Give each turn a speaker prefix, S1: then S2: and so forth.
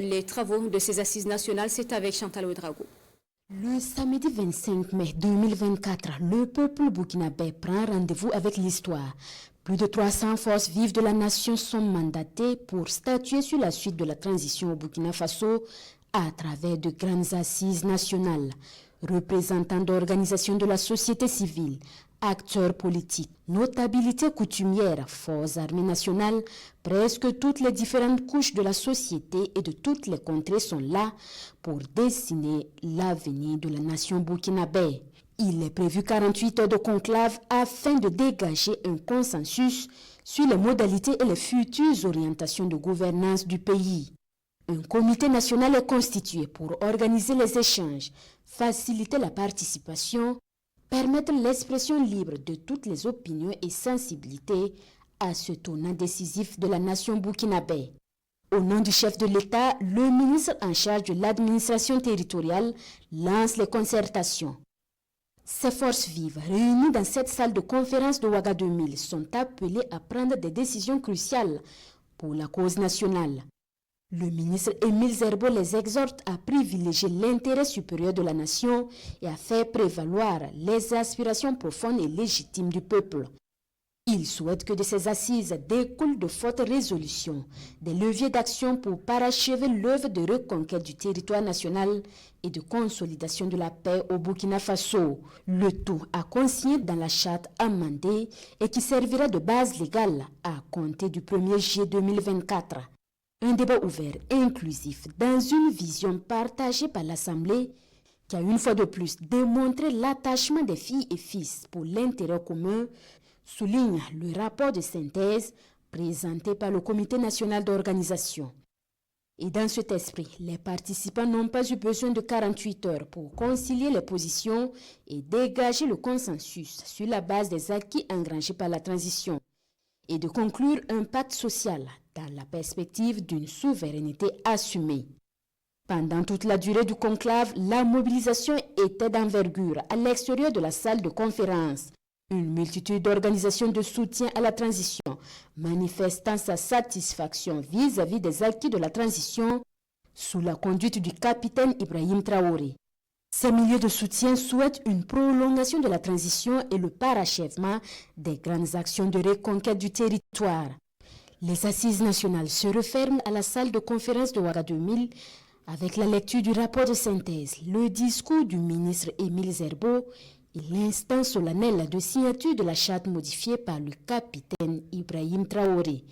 S1: Les travaux de ces assises nationales, c'est avec Chantal Ouedraogo.
S2: Le samedi 25 mai 2024, le peuple burkinabé prend rendez-vous avec l'histoire. Plus de 300 forces vives de la nation sont mandatées pour statuer sur la suite de la transition au Burkina Faso à travers de grandes assises nationales. Représentants d'organisations de la société civile, acteurs politiques, notabilités coutumières, forces armées nationales, presque toutes les différentes couches de la société et de toutes les contrées sont là pour dessiner l'avenir de la nation burkinabé. Il est prévu 48 heures de conclave afin de dégager un consensus sur les modalités et les futures orientations de gouvernance du pays. Un comité national est constitué pour organiser les échanges, faciliter la participation, permettre l'expression libre de toutes les opinions et sensibilités à ce tournant décisif de la nation burkinabé. Au nom du chef de l'État, le ministre en charge de l'administration territoriale lance les concertations. Ces forces vives, réunies dans cette salle de conférence de Ouaga 2000, sont appelées à prendre des décisions cruciales pour la cause nationale. Le ministre Émile Zerbo les exhorte à privilégier l'intérêt supérieur de la nation et à faire prévaloir les aspirations profondes et légitimes du peuple. Il souhaite que de ces assises découlent de fortes résolutions, des leviers d'action pour parachever l'œuvre de reconquête du territoire national et de consolidation de la paix au Burkina Faso. Le tout à consigner dans la charte amendée et qui servira de base légale à compter du 1er juillet 2024. Un débat ouvert et inclusif dans une vision partagée par l'Assemblée qui a une fois de plus démontré l'attachement des filles et fils pour l'intérêt commun, souligne le rapport de synthèse présenté par le Comité national d'organisation. Et dans cet esprit, les participants n'ont pas eu besoin de 48 heures pour concilier les positions et dégager le consensus sur la base des acquis engrangés par la transition et de conclure un pacte social dans la perspective d'une souveraineté assumée. Pendant toute la durée du conclave, la mobilisation était d'envergure à l'extérieur de la salle de conférence. Une multitude d'organisations de soutien à la transition, manifestant sa satisfaction vis-à-vis des acquis de la transition sous la conduite du capitaine Ibrahim Traoré. Ces milieux de soutien souhaitent une prolongation de la transition et le parachèvement des grandes actions de reconquête du territoire. Les assises nationales se referment à la salle de conférence de Ouaga 2000 avec la lecture du rapport de synthèse, le discours du ministre Émile Zerbo et l'instant solennel de signature de la charte modifiée par le capitaine Ibrahim Traoré.